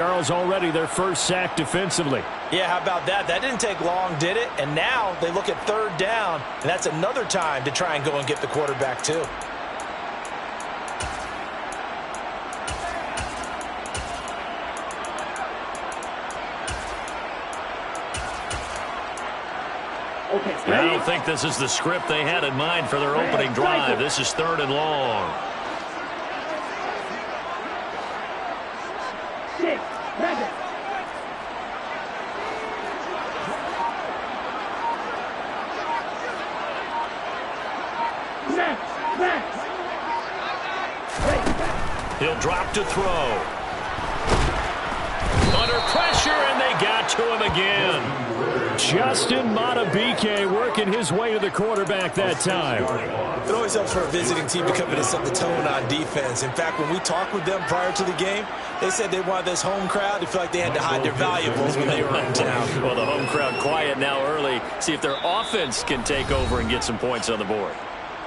Charles, already their first sack defensively. Yeah, how about that? That didn't take long, did it? And now they look at third down, and that's another time to try and go and get the quarterback too. I don't think this is the script they had in mind for their opening drive. This is 3rd and long. He'll drop to throw. Under pressure, and they got to him again. Justin Madubuike working his way to the quarterback that time. It always helps for a visiting team to come in and set the tone on defense. In fact, when we talked with them prior to the game, they said they wanted this home crowd to feel like they had to hide their valuables when they were in town. Well, the home crowd quiet now early. See if their offense can take over and get some points on the board.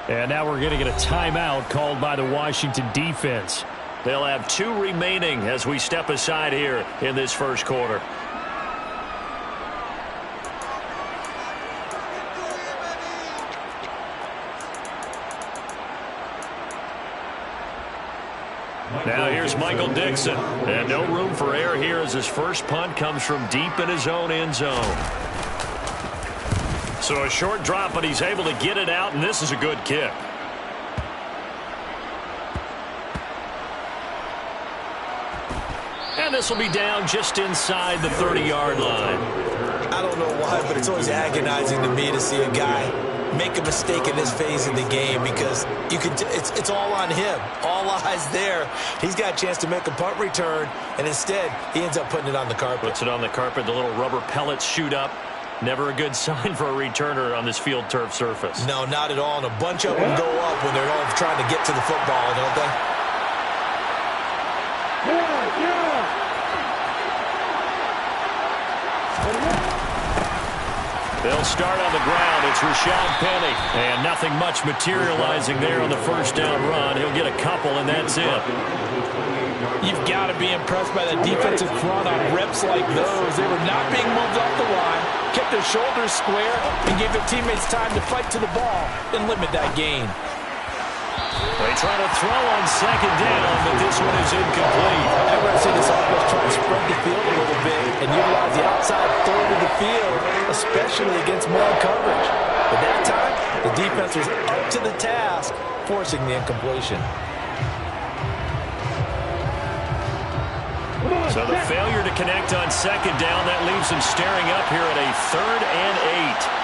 And now we're going to get a timeout called by the Washington defense. They'll have 2 remaining as we step aside here in this first quarter. Now here's Michael Dixon. And no room for error here as his first punt comes from deep in his own end zone. So a short drop, but he's able to get it out, and this is a good kick. And this will be down just inside the 30-yard line. I don't know why, but it's always agonizing to me to see a guy make a mistake in this phase of the game because it's all on him. All eyes there. He's got a chance to make a punt return, and instead he ends up putting it on the carpet. Puts it on the carpet. The little rubber pellets shoot up. Never a good sign for a returner on this field turf surface. No, not at all. And a bunch of them go up when they're all trying to get to the football, don't they? They'll start on the ground. It's Rashad Penny. And nothing much materializing there on the first down run. He'll get a couple, and that's it. You've got to be impressed by the defensive front on reps like those. They were not being moved off the line, kept their shoulders square, and gave their teammates time to fight to the ball and limit that gain. They try to throw on second down, but this one is incomplete. I'd rather see this offense try to spread the field a little bit and utilize the outside third of the field, especially against man coverage. But that time, the defense was up to the task, forcing the incompletion. So the failure to connect on second down, that leaves them staring up here at a 3rd and 8.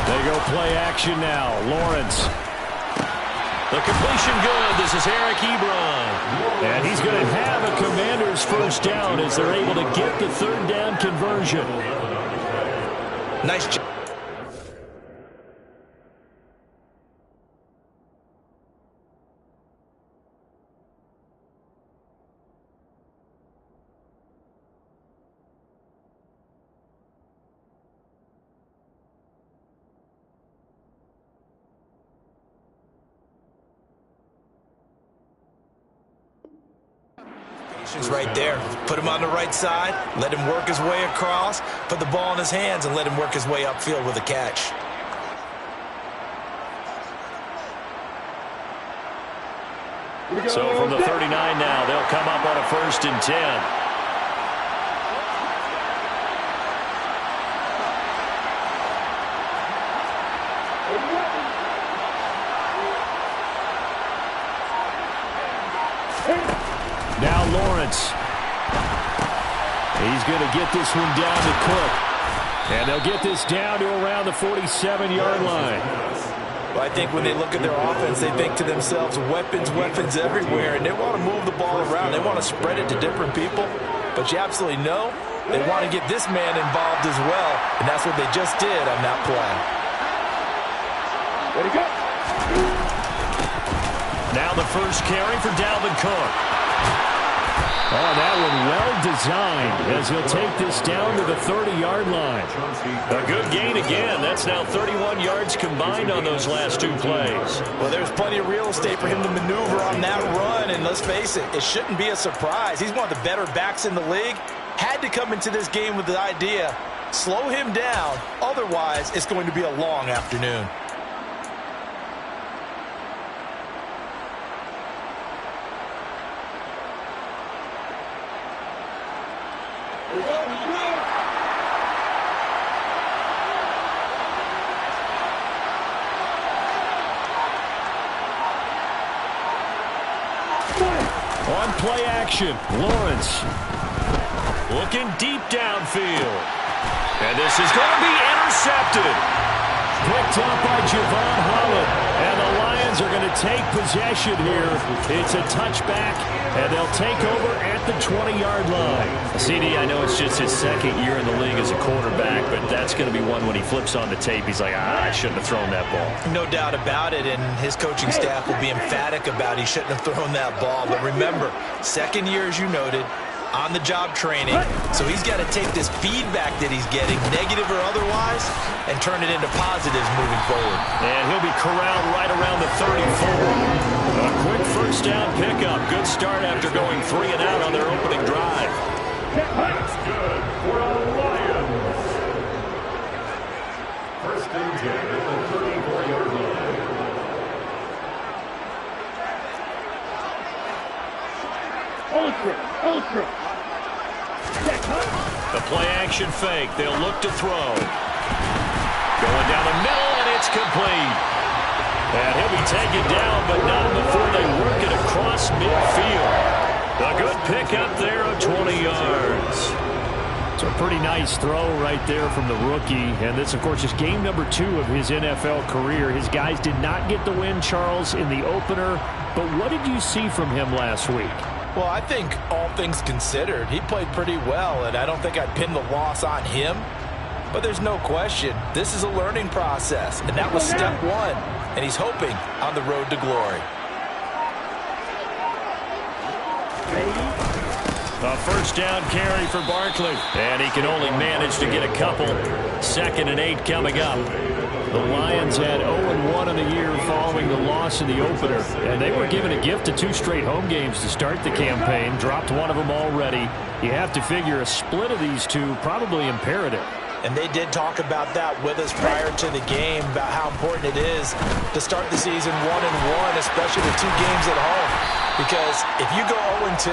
They go play action now. Lawrence. The completion good. This is Eric Ebron. And he's going to have a Commander's first down as they're able to get the 3rd down conversion. Nice job. Right there. Put him on the right side, let him work his way across, put the ball in his hands, and let him work his way upfield with a catch. So from the 39 now, they'll come up on a 1st and 10. Now Lawrence. He's going to get this one down to Cook. And they'll get this down to around the 47-yard line. Well, I think when they look at their offense, they think to themselves, weapons, weapons everywhere. And they want to move the ball around. They want to spread it to different people. But you absolutely know they want to get this man involved as well. And that's what they just did on that play. Way to go. Now the first carry for Dalvin Cook. Oh, that one well designed as he'll take this down to the 30-yard line. A good gain again. That's now 31 yards combined on those last two plays. Well, there's plenty of real estate for him to maneuver on that run, and let's face it, it shouldn't be a surprise. He's one of the better backs in the league. Had to come into this game with the idea, slow him down, otherwise it's going to be a long afternoon. On play action, Lawrence looking deep downfield. And this is going to be intercepted. Picked up by Javon Holland. And the Lions are going to take possession here. It's a touchback, and they'll take over at the 20-yard line. CD, I know it's just his second year in the league as a quarterback, but that's going to be one when he flips on the tape. He's like, I shouldn't have thrown that ball. No doubt about it, and his coaching staff will be emphatic about he shouldn't have thrown that ball. But remember, second year, as you noted, on-the-job training. So he's got to take this feedback that he's getting, negative or otherwise, and turn it into positives moving forward. And he'll be corralled right around the 34. A quick first down pickup. Good start after going 3 and out on their opening drive. That's good for the Lions. First and 10 at the 34-yard line. Ultra. The play-action fake. They'll look to throw. Going down the middle, and it's complete. And he'll be taken down, but not before they work it across midfield. A good pickup there of 20 yards. It's a pretty nice throw right there from the rookie. And this, of course, is game number 2 of his NFL career. His guys did not get the win, Charles, in the opener. But what did you see from him last week? Well, I think all things considered, he played pretty well, and I don't think I'd pin the loss on him. But there's no question, this is a learning process, and that was step 1, and he's hoping on the road to glory. A first down carry for Barkley, and he can only manage to get a couple. 2nd and 8 coming up. The Lions had 0-1 in the year following the loss in the opener, and they were given a gift of 2 straight home games to start the campaign. Dropped one of them already. You have to figure a split of these two probably imperative. And they did talk about that with us prior to the game, about how important it is to start the season 1-1, especially with 2 games at home. Because if you go 0-2,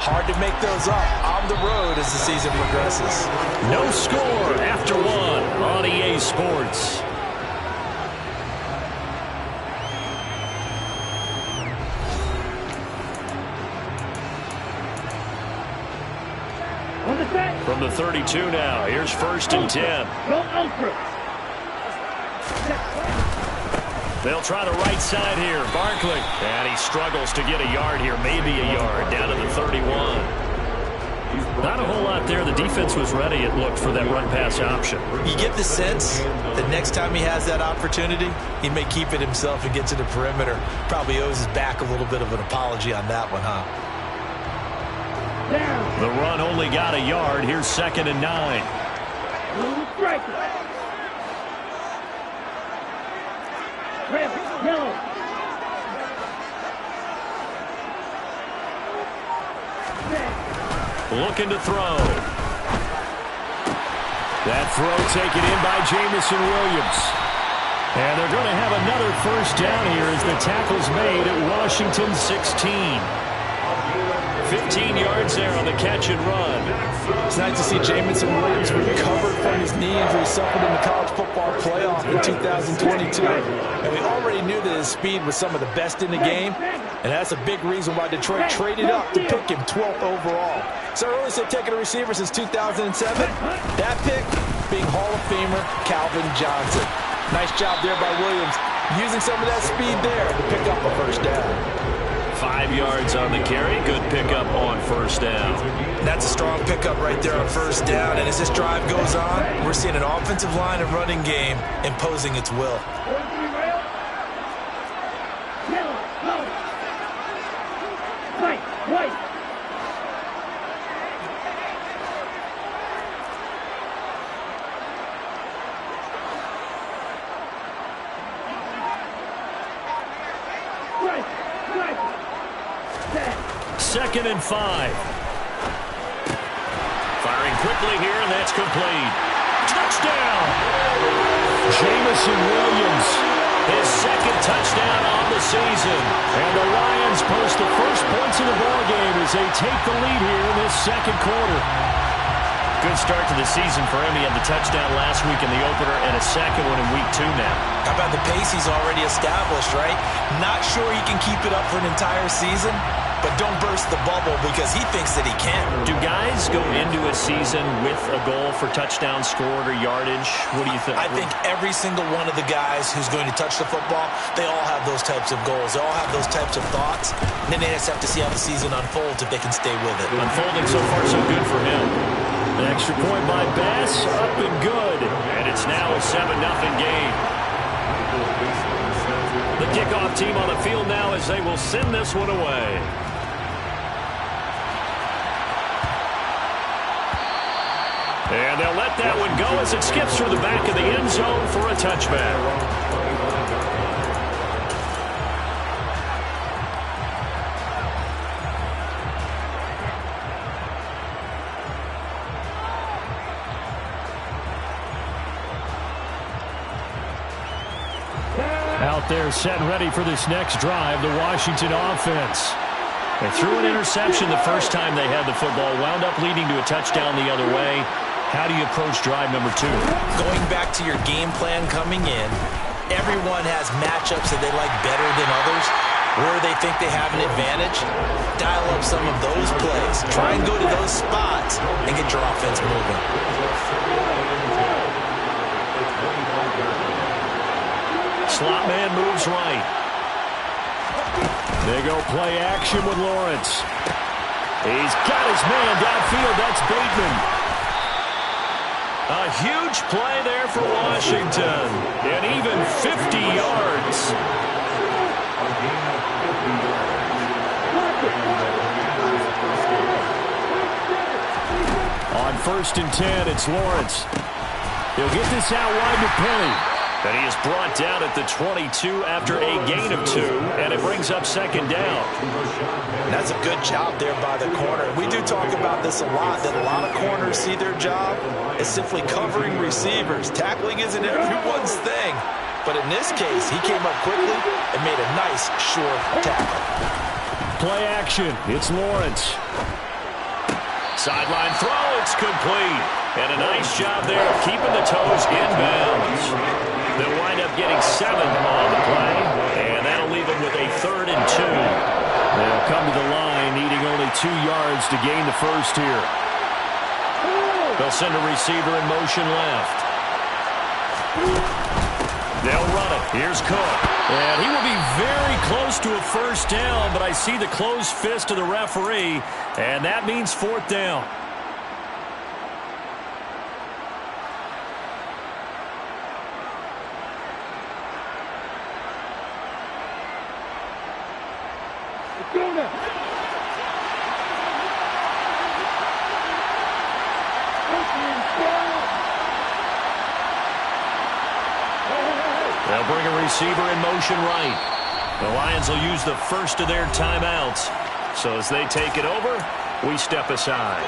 hard to make those up on the road as the season progresses. No score after 1 on EA Sports. From the 32 now, here's 1st and 10. They'll try the right side here. Barkley. And he struggles to get a yard here, maybe a yard, down to the 31. Not a whole lot there. The defense was ready, it looked, for that run-pass option. You get the sense that next time he has that opportunity, he may keep it himself and get to the perimeter. Probably owes his back a little bit of an apology on that one, huh? The run only got a yard. Here's 2nd and 9. Looking to throw. That throw taken in by Jamison Williams. And they're going to have another first down here as the tackle's made at Washington 16. 15 yards there on the catch and run. It's nice to see Jamison Williams recovered from his knee injury suffered in the college football playoff in 2022. And we already knew that his speed was some of the best in the game. And that's a big reason why Detroit traded up to pick him 12th overall. So early said taking a receiver since 2007. That pick being Hall of Famer Calvin Johnson. Nice job there by Williams, using some of that speed there to pick up a first down. 5 yards on the carry. Good pickup on first down. That's a strong pickup right there on first down. And as this drive goes on, we're seeing an offensive line and running game imposing its will. 2nd and 5. Firing quickly here, and that's complete. Touchdown! Jamison Williams, his 2nd touchdown on the season. And the Lions post the first points of the ballgame as they take the lead here in this 2nd quarter. Good start to the season for him. He had the touchdown last week in the opener and a 2nd one in week 2 now. How about the pace he's already established, right? Not sure he can keep it up for an entire season, but don't burst the bubble because he thinks that he can. Do guys go into a season with a goal for touchdown scored or yardage? What do you think? I think every single one of the guys who's going to touch the football, they all have those types of goals. They all have those types of thoughts. And then they just have to see how the season unfolds if they can stay with it. Unfolding so far so good for him. An extra point by Bass, up and good. And it's now a 7-0 game. The kickoff team on the field now as they will send this one away. And they'll let that one go as it skips through the back of the end zone for a touchback. Out there set and ready for this next drive, the Washington offense. They threw an interception the first time they had the football, wound up leading to a touchdown the other way. How do you approach drive number 2? Going back to your game plan coming in, everyone has matchups that they like better than others. Where they think they have an advantage, dial up some of those plays. Try and go to those spots and get your offense moving. Slot man moves right. They go play action with Lawrence. He's got his man downfield. That's Bateman. A huge play there for Washington. And even 50 yards. On 1st and 10, it's Lawrence. He'll get this out wide to Penny. And he is brought down at the 22 after a gain of 2, and it brings up 2nd down. That's a good job there by the corner. We do talk about this a lot, that a lot of corners see their job as simply covering receivers. Tackling isn't everyone's thing. But in this case, he came up quickly and made a nice, short tackle. Play action. It's Lawrence. Sideline throw. It's complete. And a nice job there of keeping the toes in bounds. They'll wind up getting 7 on the play, and that'll leave them with a 3rd and 2. They'll come to the line needing only 2 yards to gain the first here. They'll send a receiver in motion left. They'll run it. Here's Cook. And he will be very close to a first down, but I see the closed fist of the referee, and that means 4th down. They'll bring a receiver in motion right. The Lions will use the first of their timeouts. So as they take it over, we step aside.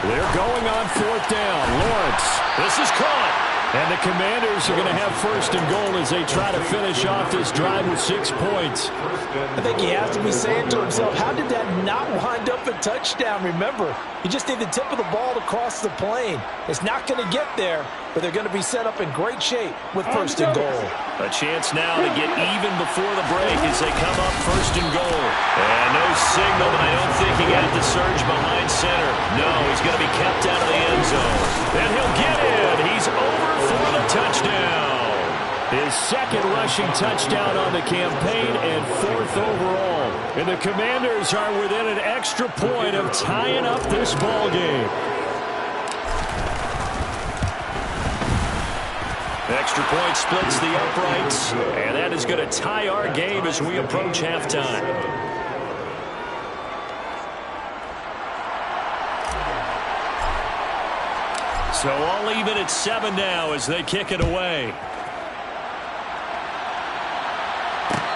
They're going on 4th down. Lawrence. This is caught. And the Commanders are going to have 1st and goal as they try to finish off this drive with 6 points. I think he has to be saying to himself, how did that not wind up a touchdown? Remember, you just need the tip of the ball to cross the plane. It's not going to get there, but they're going to be set up in great shape with 1st and goal. A chance now to get even before the break as they come up 1st and goal. And no signal, but I don't think he got the surge behind center. No, he's going to be kept out of the end zone. And he'll get in. He's over for the touchdown. His 2nd rushing touchdown on the campaign and 4th overall. And the Commanders are within an extra point of tying up this ball game. Extra point splits the uprights, and that is going to tie our game as we approach halftime. So all even at 7 now as they kick it away.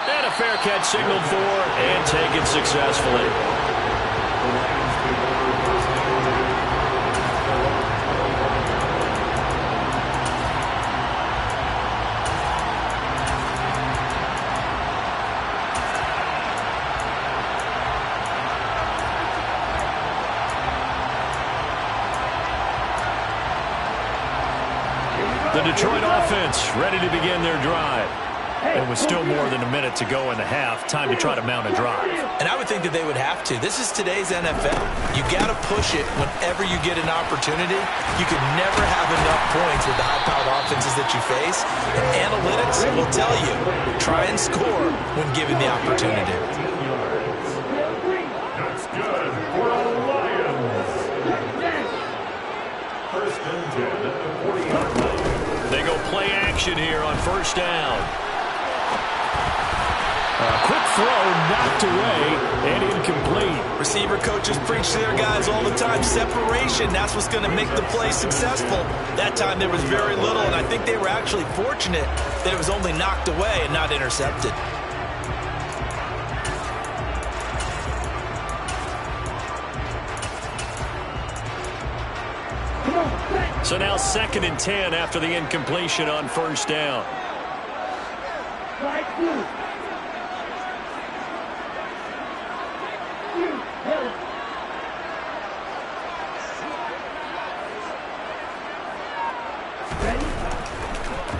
And a fair catch signaled for and taken successfully. The Detroit offense ready to begin their drive. And with still more than a minute to go in the half, time to try to mount a drive. And I would think that they would have to. This is today's NFL. You got to push it whenever you get an opportunity. You can never have enough points with the high-powered offenses that you face. And analytics will tell you, try and score when given the opportunity. That's good for the Lions. First and 10 at the 40-yard line. They go play action here on first down. A quick throw knocked away and incomplete. Receiver coaches preach to their guys all the time. Separation, that's what's going to make the play successful. That time there was very little, and I think they were actually fortunate that it was only knocked away and not intercepted. So now 2nd and 10 after the incompletion on first down.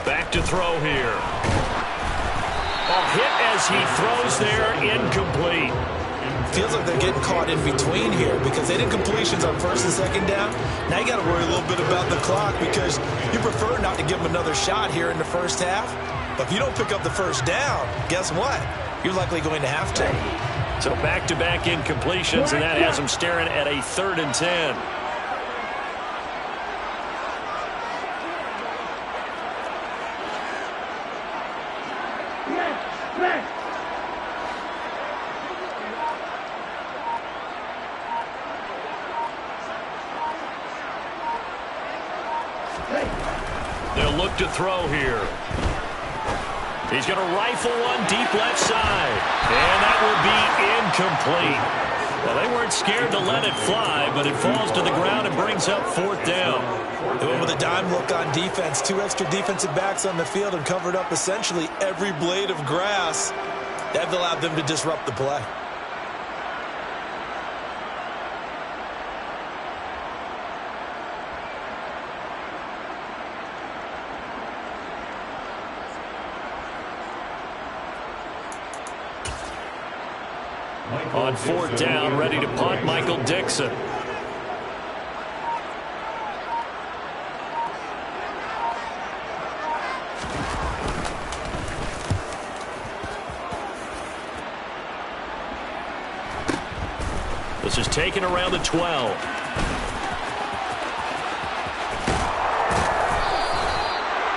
Back to throw here. A hit as he throws there, incomplete. Feels like they're getting caught in between here because they did completions on 1st and 2nd down. Now you got to worry a little bit about the clock because you prefer not to give them another shot here in the first half. But if you don't pick up the first down, guess what? You're likely going to have to. So back-to-back incompletions, and that has them staring at a 3rd and 10. They'll look to throw here. He's going to rifle one deep left side. And that will be incomplete. Well, they weren't scared to let it fly, but it falls to the ground and brings up 4th down. They went with a dime look on defense. 2 extra defensive backs on the field and covered up essentially every blade of grass. That allowed them to disrupt the play. On 4th down, ready to punt, Michael Dixon. This is taken around the 12.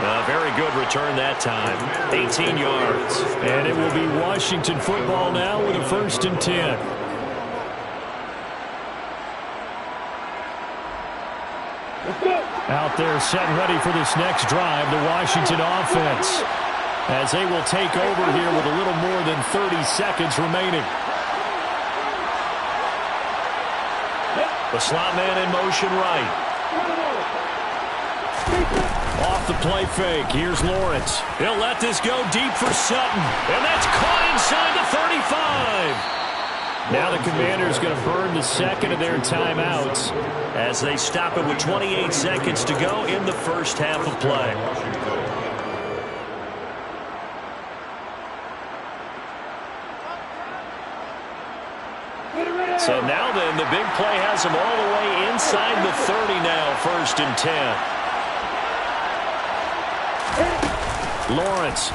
A very good return that time. 18 yards. And it will be Washington football now with a 1st and 10. Out there set ready for this next drive, the Washington offense, as they will take over here with a little more than 30 seconds remaining. The slot man in motion right. Off the play fake. Here's Lawrence. He'll let this go deep for Sutton. And that's caught inside the 35. Now the Commanders going to burn the 2nd of their timeouts as they stop it with 28 seconds to go in the first half of play. So now then, the big play has them all the way inside the 30 now, 1st and 10. Lawrence.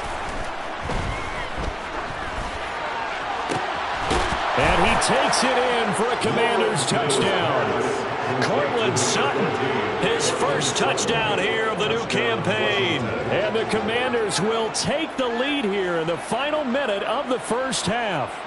And he takes it in for a Commanders touchdown. Cortland Sutton, his first touchdown here of the new campaign. And the Commanders will take the lead here in the final minute of the first half.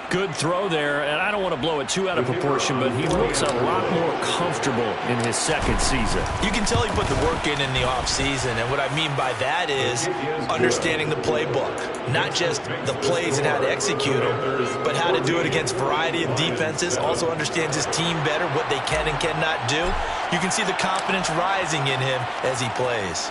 Good throw there, and I don't want to blow it too out of proportion, but he looks a lot more comfortable in his second season. You can tell he put the work in the offseason, and what I mean by that is understanding the playbook. Not just the plays and how to execute them, but how to do it against a variety of defenses. Also understands his team better, what they can and cannot do. You can see the confidence rising in him as he plays.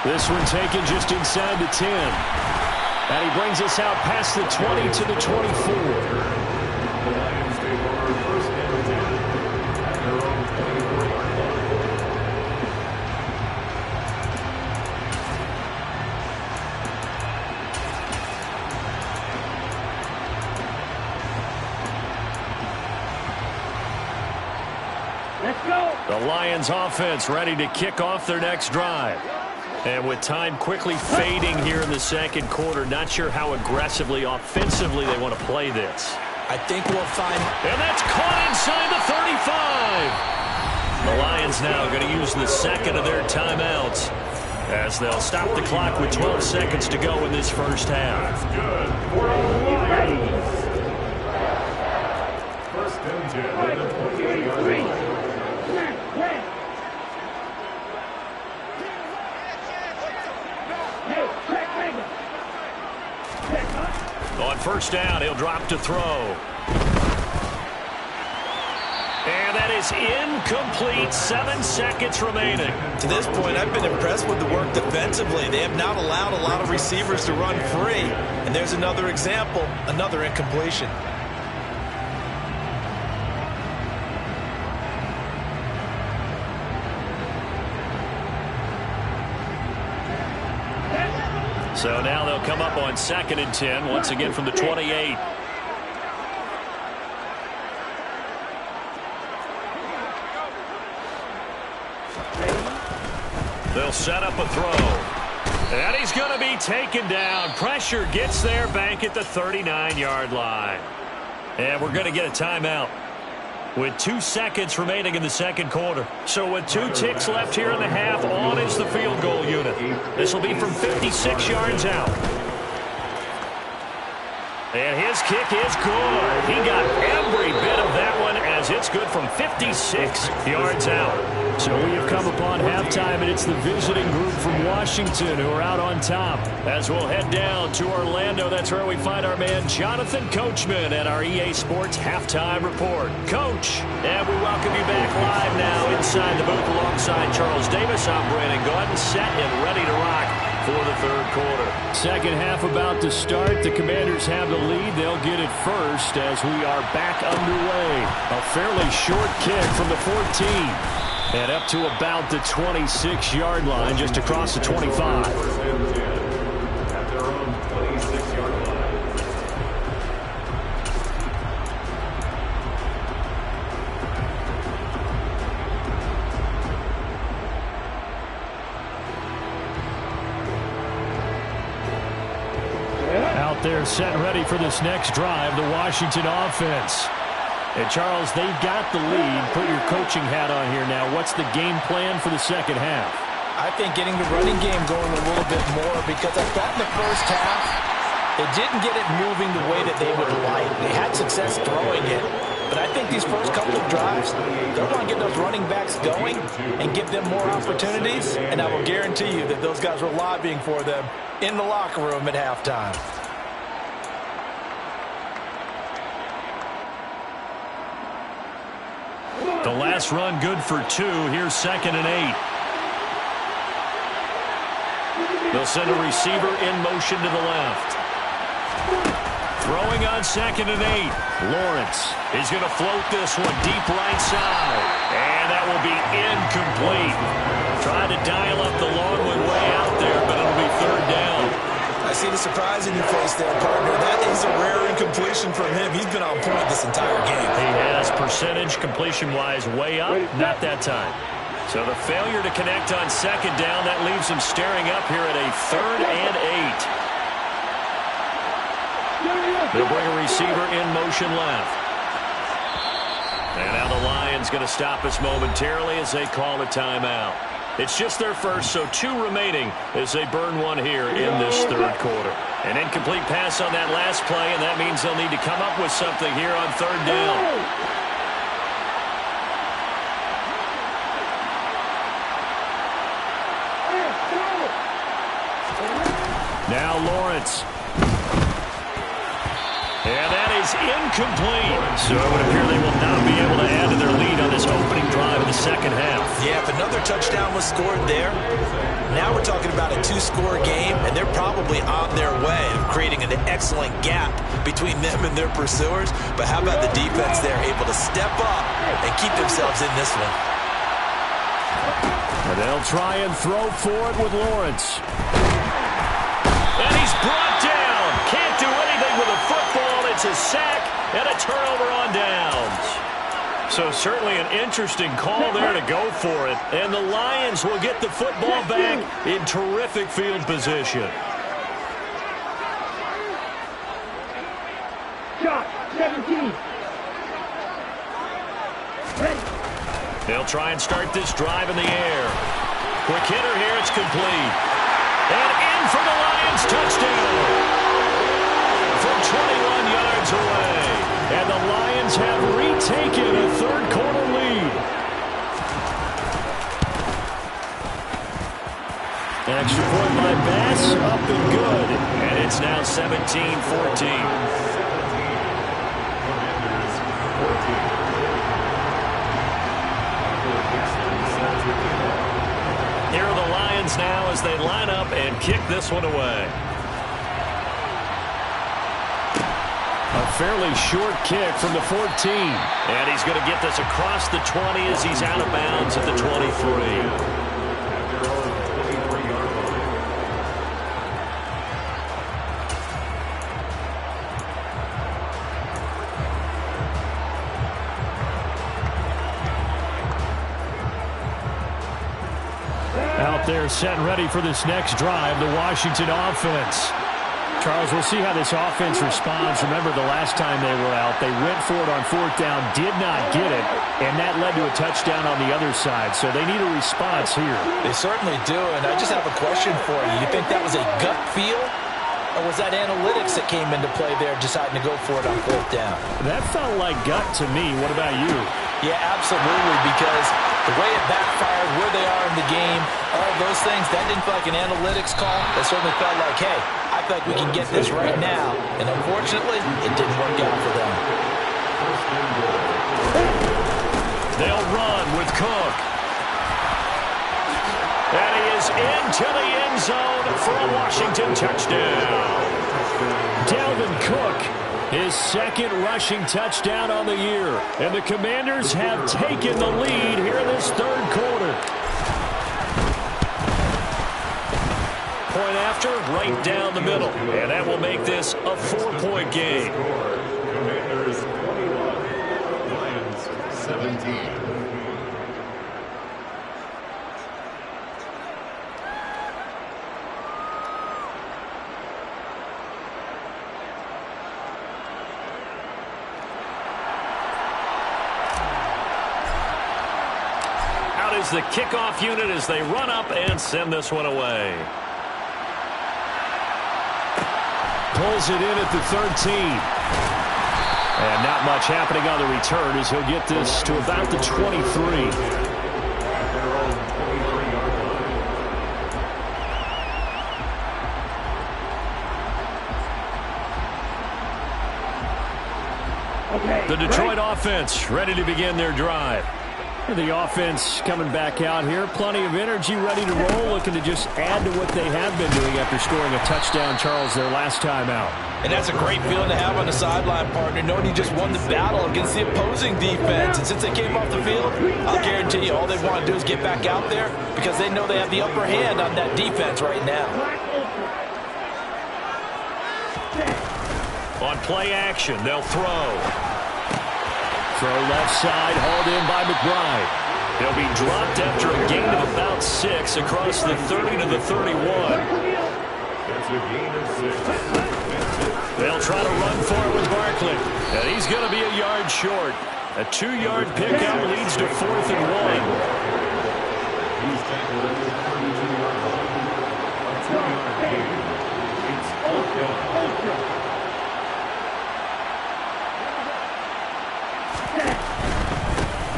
This one taken just inside the 10. And he brings us out past the 20 to the 24. The Lions take over first and 10 at their own 24. Let's go. The Lions offense ready to kick off their next drive. And with time quickly fading here in the second quarter, not sure how aggressively, offensively they want to play this. I think we'll find... And that's caught inside the 35. The Lions now going to use the second of their timeouts as they'll stop the clock with 12 seconds to go in this first half. That's good for the Lions. First and 10 at the 28-yard line. On first down, he'll drop to throw. And that is incomplete. 7 seconds remaining. To this point, I've been impressed with the work defensively. They have not allowed a lot of receivers to run free. And there's another example, another incompletion. So now they'll come up on second and 10, once again from the 28. They'll set up a throw. And he's going to be taken down. Pressure gets there, bank at the 39-yard line. And we're going to get a timeout with 2 seconds remaining in the second quarter. So with 2 ticks left here in the half, on is the field goal unit. This will be from 56 yards out. And his kick is good. He got every bit of that one as it's good from 56 yards out. So we have come upon halftime, and it's the visiting group from Washington who are out on top. As we'll head down to Orlando, that's where we find our man Jonathan Coachman at our EA Sports Halftime Report. Coach, and we welcome you back live now inside the booth alongside Charles Davis. I'm Brandon Gaudin, set and ready to rock for the third quarter. Second half about to start. The Commanders have the lead. They'll get it first as we are back underway. A fairly short kick from the 14. And up to about the 26-yard line, just across the 25. First and 10 at their own 26-yard line. Out there set ready for this next drive, the Washington offense. And Charles, they've got the lead. Put your coaching hat on here now. What's the game plan for the second half? I think getting the running game going a little bit more, because I thought in the first half they didn't get it moving the way that they would like. They had success throwing it, but I think these first couple of drives, they'll want to get those running backs going and give them more opportunities, and I will guarantee you that those guys were lobbying for them in the locker room at halftime. The last run good for 2. Here's second and 8. They'll send a receiver in motion to the left. Throwing on second and 8. Lawrence is going to float this one deep right side. And that will be incomplete. Trying to dial up the long one way out there, but it'll be third down. I see the surprise in your face there, partner. That is a rare incompletion from him. He's been on point this entire game. He has percentage completion-wise way up, not that time. So the failure to connect on second down, that leaves him staring up here at a 3rd and 8. They'll bring a receiver in motion left. And now the Lions going to stop us momentarily as they call a timeout. It's just their first, so 2 remaining as they burn one here in this third quarter. An incomplete pass on that last play, and that means they'll need to come up with something here on third down. Now Lawrence. And that is incomplete. So it would appear they will not be able to add to their lead on this opening drive of the second half. Yeah, if another touchdown was scored there, now we're talking about a 2-score game, and they're probably on their way of creating an excellent gap between them and their pursuers. But how about the defense there, able to step up and keep themselves in this one? And they'll try and throw for it with Lawrence. And he's brought down. Can't do anything with a football. It's a sack and a turnover on downs. So certainly an interesting call there to go for it. And the Lions will get the football back in terrific field position. Shot 17. They'll try and start this drive in the air. Quick hitter here. It's complete. And in for the Lions touchdown. From 21 yards away. And the Lions have retaken a third-quarter lead. Extra point by Bass, up and good. And it's now 17-14. Here are the Lions now as they line up and kick this one away. A fairly short kick from the 14. And he's going to get this across the 20 as he's out of bounds at the 23. Out there set and ready for this next drive, the Washington offense. Charles, we'll see how this offense responds. Remember, the last time they were out, they went for it on 4th down, did not get it, and that led to a touchdown on the other side. So they need a response here. They certainly do, and I just have a question for you. You think that was a gut feel, or was that analytics that came into play there deciding to go for it on 4th down? That felt like gut to me. What about you? Yeah, absolutely, because the way it backfired, where they are in the game, all those things, that didn't feel like an analytics call. That certainly felt like, hey, I feel like we can get this right now. And unfortunately, it didn't work out for them. They'll run with Cook. And he is into the end zone for a Washington touchdown. Dalvin Cook, his second rushing touchdown on the year. And the Commanders have taken the lead here in this third quarter. Point after, right down the middle. And that will make this a 4-point game. Commanders 21, Lions 17. Is the kickoff unit as they run up and send this one away. Pulls it in at the 13. And not much happening on the return as he'll get this to about the 23. The Detroit offense ready to begin their drive. The offense coming back out here. Plenty of energy, ready to roll, looking to just add to what they have been doing after scoring a touchdown, Charles, their last time out. And that's a great feeling to have on the sideline, partner, knowing you just won the battle against the opposing defense. And since they came off the field, I'll guarantee you all they want to do is get back out there because they know they have the upper hand on that defense right now. On play action, they'll throw. Throw left side, hauled in by McBride. He'll be dropped after a gain of about 6 across the 30 to the 31. That's a gain of 6. They'll try to run for it with Barkley. And he's going to be a yard short. A 2-yard pickup leads to 4th and 1. He's tackled at the 32-yard line. A 2-yard gain. It's Ultra.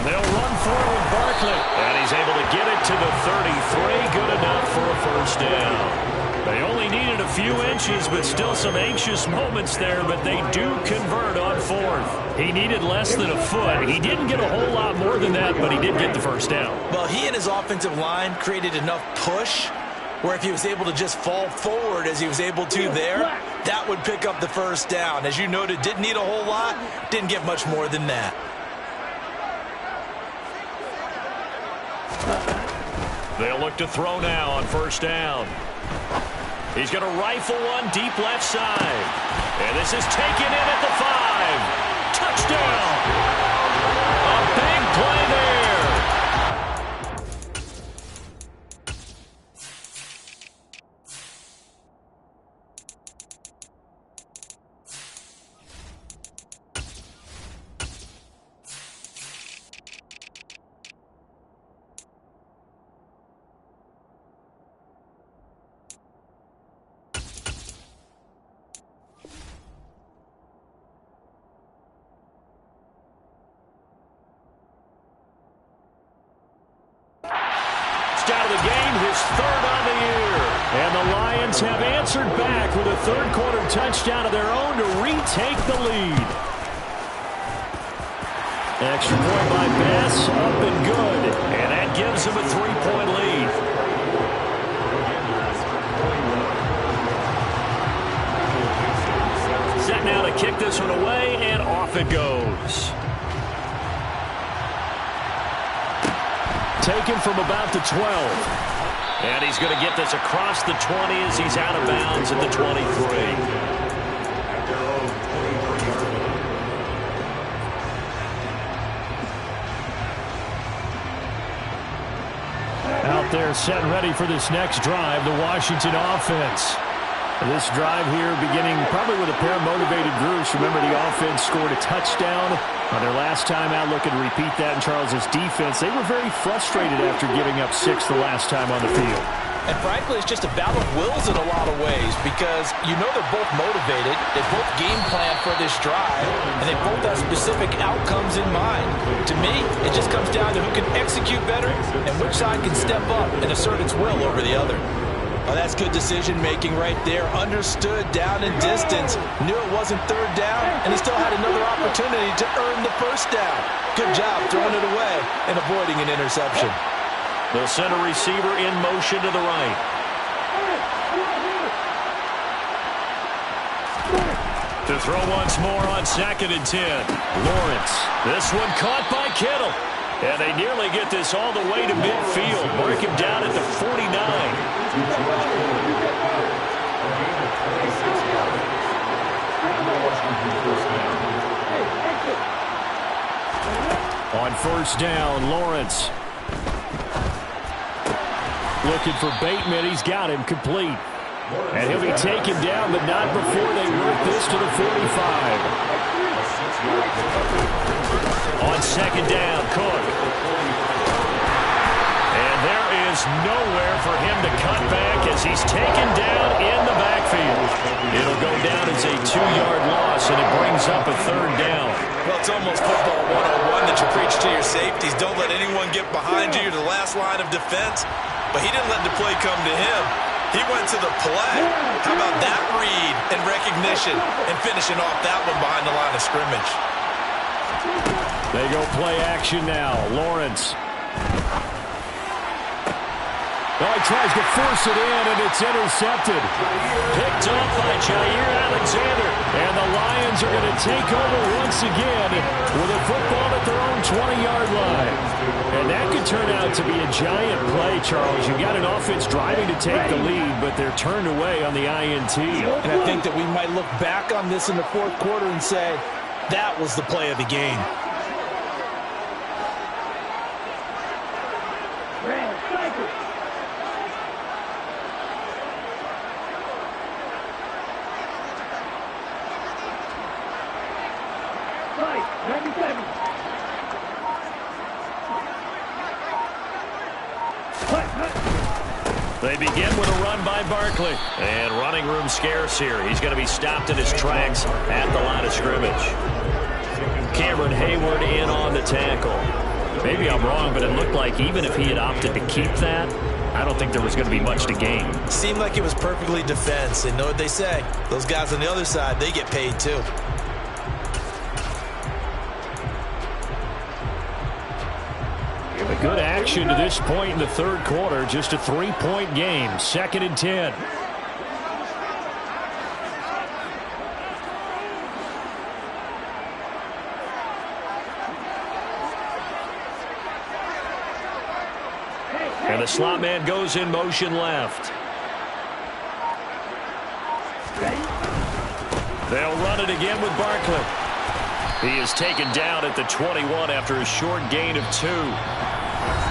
They'll run for it with Barkley. And he's able to get it to the 33. Good enough for a first down. They only needed a few inches, but still some anxious moments there, but they do convert on 4th. He needed less than a foot. He didn't get a whole lot more than that, but he did get the first down. Well, he and his offensive line created enough push where if he was able to just fall forward as he was able to there, that would pick up the first down. As you noted, didn't need a whole lot, didn't get much more than that. They'll look to throw now on first down. He's going to rifle one deep left side. And this is taken in at the 5. Touchdown! A big play there. Out of the game, his 3rd on the year. And the Lions have answered back with a 3rd quarter touchdown of their own to retake the lead. Extra point by Bass, up and good. And that gives them a 3-point lead. Set now to kick this one away, and off it goes. Taken from about the 12. And he's going to get this across the 20 as he's out of bounds at the 23. Out there set ready for this next drive, the Washington offense. This drive here beginning probably with a pair of motivated groups. Remember, the offense scored a touchdown on their last time out. Looking to repeat that in Charles's defense. They were very frustrated after giving up 6 the last time on the field. And frankly, it's just a battle of wills in a lot of ways because you know they're both motivated. They both game plan for this drive, and they both have specific outcomes in mind. To me, it just comes down to who can execute better and which side can step up and assert its will over the other. Oh, that's good decision-making right there. Understood down and distance. Knew it wasn't 3rd down, and he still had another opportunity to earn the first down. Good job throwing it away and avoiding an interception. They'll send a receiver in motion to the right. To throw once more on 2nd and 10. Lawrence. This one caught by Kittle. And they nearly get this all the way to midfield. Mark him down at the 49. On first down, Lawrence. Looking for Bateman. He's got him complete. And he'll be taken down, but not before they work this to the 45. On 2nd down, Cook. And there is nowhere for him to cut back as he's taken down in the backfield. It'll go down as a 2-yard loss, and it brings up a 3rd down. Well, it's almost football 101 that you preach to your safeties. Don't let anyone get behind you. You're the last line of defense. But he didn't let the play come to him. He went to the play. How about that read and recognition and finishing off that one behind the line of scrimmage? They go play action now. Lawrence. Oh, he tries to force it in, and it's intercepted. Picked up by Jair Alexander. And the Lions are going to take over once again with a football at their own 20-yard line. And that could turn out to be a giant play, Charles. You've got an offense driving to take the lead, but they're turned away on the INT. And I think that we might look back on this in the 4th quarter and say, that was the play of the game. They begin with a run by Barkley. And running room scarce here. He's going to be stopped in his tracks at the line of scrimmage. Cameron Hayward in on the tackle. Maybe I'm wrong, but it looked like even if he had opted to keep that, I don't think there was going to be much to gain. Seemed like it was perfectly defense. And know what they say? Those guys on the other side, they get paid too. Good action to this point in the third quarter. Just a 3-point game. 2nd and 10. And the slot man goes in motion left. They'll run it again with Barkley. He is taken down at the 21 after a short gain of 2.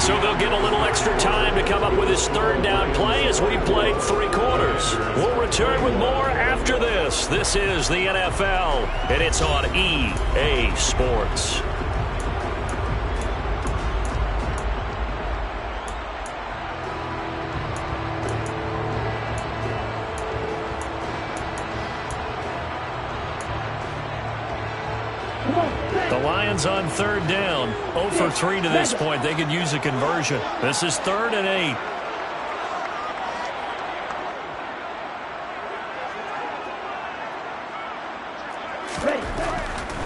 So they'll get a little extra time to come up with his third down play as we played 3 quarters. We'll return with more after this. This is the NFL, and it's on EA Sports. The Lions on 3rd down. 0 for 3 to this point. They could use a conversion. This is 3rd and 8.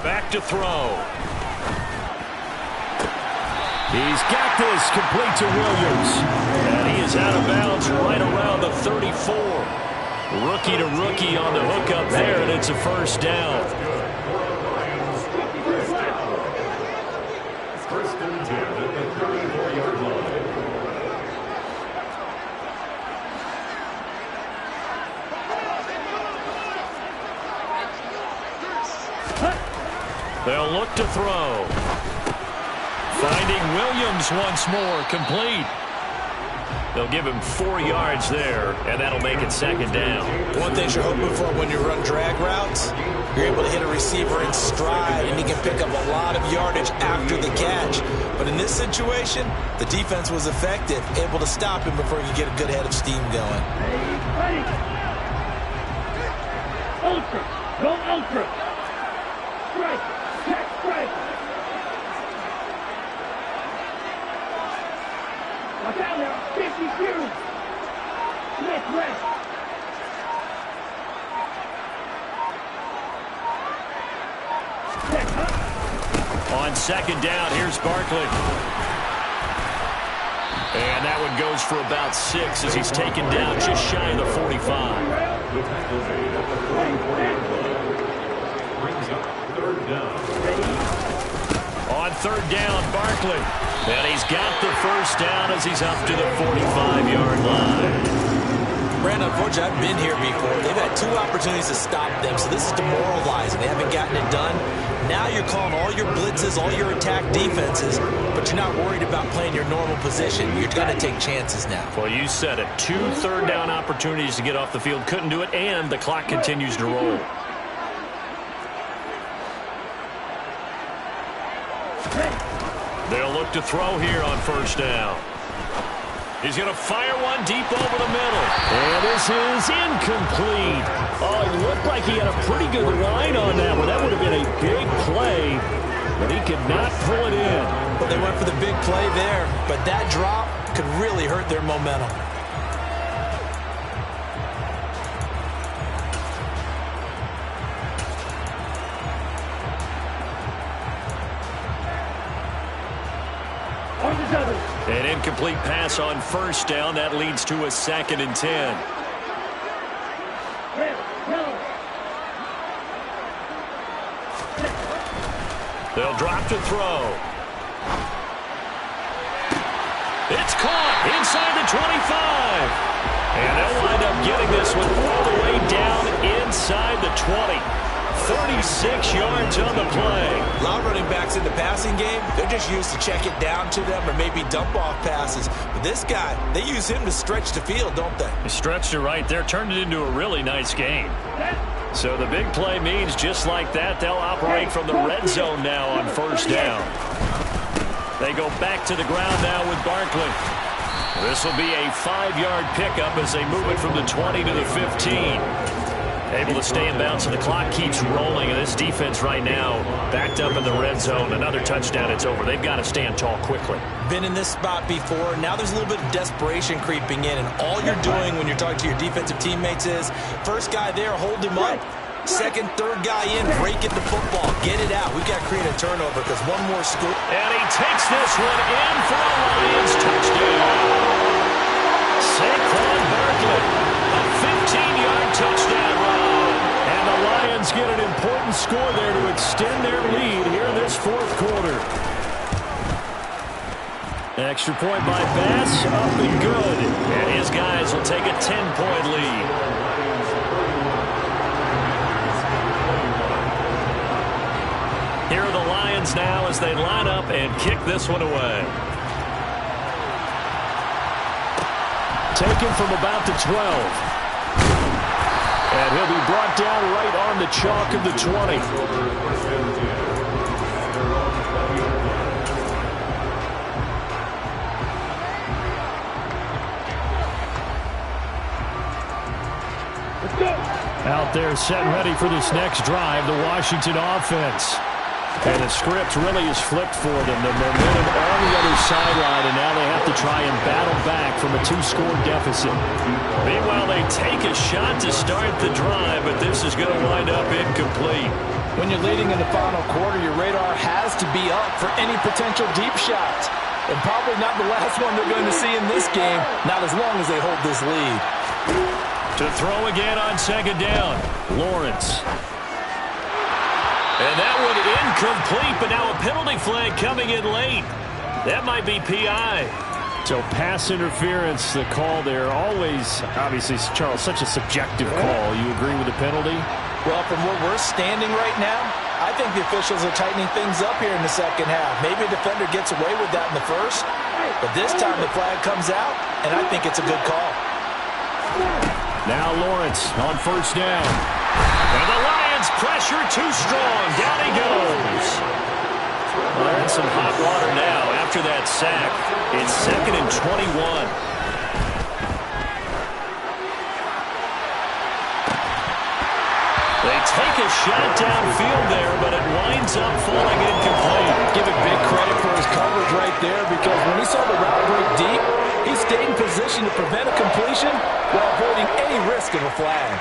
Back to throw. He's got this complete to Williams. And he is out of bounds right around the 34. Rookie to rookie on the hook up there, and it's a 1st down. They'll look to throw. Finding Williams once more, complete. They'll give him 4 yards there, and that'll make it 2nd down. One thing you're hoping for when you run drag routes, you're able to hit a receiver in stride, and he can pick up a lot of yardage after the catch. But in this situation, the defense was effective, able to stop him before he could get a good head of steam going. Ultra. Go ultra. Strike. Check strike. Watch out now. 52. Smith left. On 2nd down, here's Barkley. And that one goes for about 6 as he's taken down just shy of the 45. The tackle made at the 44-yard line. Brings up 3rd down. On 3rd down, Barkley. And he's got the 1st down as he's up to the 45-yard line. Brandon, unfortunately, I've been here before. They've had 2 opportunities to stop them, so this is demoralizing. They haven't gotten it done. Now you're calling all your blitzes, all your attack defenses, but you're not worried about playing your normal position. You're going to take chances now. Well, you said it. 2 third down opportunities to get off the field. Couldn't do it, and the clock continues to roll. They'll look to throw here on 1st down. He's going to fire one deep over the middle. And this is incomplete. Oh, it looked like he had a pretty good line on that one. That would have been a big play, but he could not pull it in. But they went for the big play there, but that drop could really hurt their momentum. An incomplete pass on 1st down. That leads to a 2nd and 10. They'll drop to throw. It's caught inside the 25. And they'll wind up getting this one all the way down inside the 20. 36 yards on the play. A lot of running backs in the passing game, they're just used to check it down to them or maybe dump off passes. But this guy, they use him to stretch the field, don't they? He stretched it right there, turned it into a really nice game. So the big play means just like that, they'll operate from the red zone now on 1st down. They go back to the ground now with Barkley. This will be a 5-yard pickup as they move it from the 20 to the 15. Able to stay in bounds, so the clock keeps rolling, and this defense right now backed up in the red zone. Another touchdown, it's over. They've got to stand tall quickly. Been in this spot before. Now there's a little bit of desperation creeping in, and all you're doing when you're talking to your defensive teammates is, first guy there, hold him up. Second, third guy in, break it to football. Get it out. We've got to create a turnover because one more score. And he takes this one in for a Lions touchdown. Saquon Barkley, a 15-yard touchdown run. And the Lions get an important score there to extend their lead here in this fourth quarter. Extra point by Bass, up and good. And his guys will take a 10-point lead. Here are the Lions now as they line up and kick this one away. Taken from about the 12. And he'll be brought down right on the chalk of the 20. Out there set and ready for this next drive, the Washington offense. And the script really is flipped for them. The momentum on the other sideline, and now they have to try and battle back from a 2-score deficit. Meanwhile, they take a shot to start the drive, but this is going to wind up incomplete. When you're leading in the final quarter, your radar has to be up for any potential deep shots. And probably not the last one they're going to see in this game, not as long as they hold this lead. To throw again on second down, Lawrence. And that one incomplete, but now a penalty flag coming in late. That might be PI. So pass interference, the call there. Always, obviously, Charles, such a subjective call. You agree with the penalty? Well, from where we're standing right now, I think the officials are tightening things up here in the second half. Maybe a defender gets away with that in the first, but this time the flag comes out, and I think it's a good call. Now Lawrence on first down. And the Lions pressure too strong. Down he goes. Well, they're in some hot water now after that sack. It's 2nd and 21. They take a shot downfield there, but it winds up falling incomplete. Give it big credit for his coverage right there, because when he saw the route break deep, he stayed in position to prevent a completion while avoiding any risk of a flag.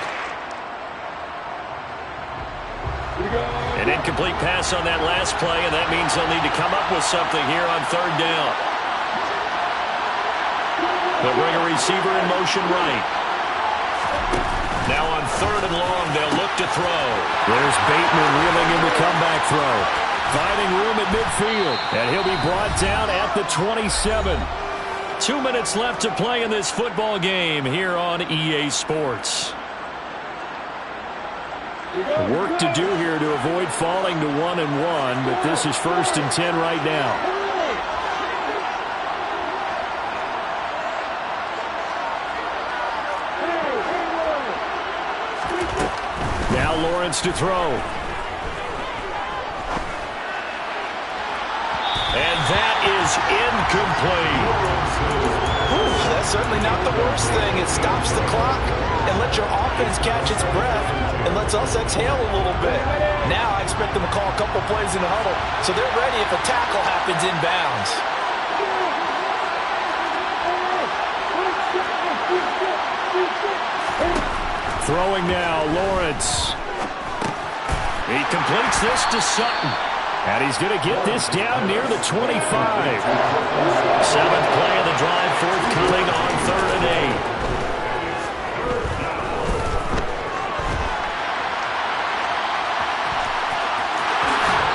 An incomplete pass on that last play, and that means they'll need to come up with something here on third down. They'll bring a receiver in motion right. Now on third and long, they'll look to throw. There's Bateman reeling in the comeback throw. Finding room at midfield, and he'll be brought down at the 27. 2 minutes left to play in this football game here on EA Sports. Work to do here to avoid falling to 1-1, but this is 1st and 10 right now. Now Lawrence to throw. And that is incomplete. That's certainly not the worst thing. It stops the clock and lets your offense catch its breath and lets us exhale a little bit. Now I expect them to call a couple plays in the huddle so they're ready if a tackle happens inbounds. Throwing now, Lawrence. He completes this to Sutton. And he's going to get this down near the 25. 7th play of the drive, forthcoming on 3rd and 8.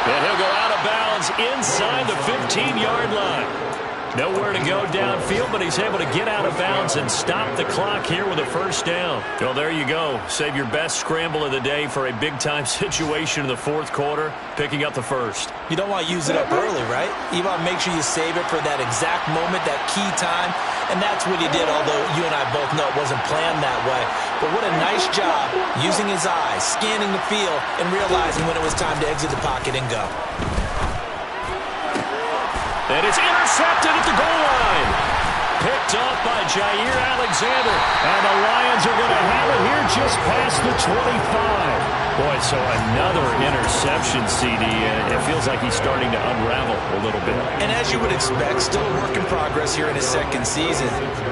And he'll go out of bounds inside the 15-yard line. Nowhere to go downfield, but he's able to get out of bounds and stop the clock here with a first down. Well, there you go. Save your best scramble of the day for a big-time situation in the fourth quarter, picking up the first. You don't want to use it up early, right? You want to make sure you save it for that exact moment, that key time, and that's what he did, although you and I both know it wasn't planned that way. But what a nice job using his eyes, scanning the field, and realizing when it was time to exit the pocket and go. And it's intercepted at the goal line. Picked off Jair Alexander. And the Lions are going to have it here just past the 25. Boy, so another interception, CD. It feels like he's starting to unravel a little bit. And as you would expect, still a work in progress here in his second season.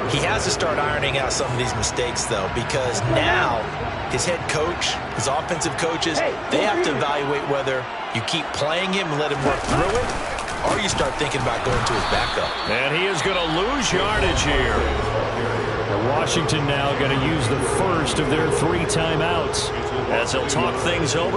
He has to start ironing out some of these mistakes, though, because now his head coach, his offensive coaches, they have to evaluate whether you keep playing him and let him work through it, or you start thinking about going to his backup. And he is going to lose yardage here. And Washington now going to use the first of their 3 timeouts as he'll talk things over.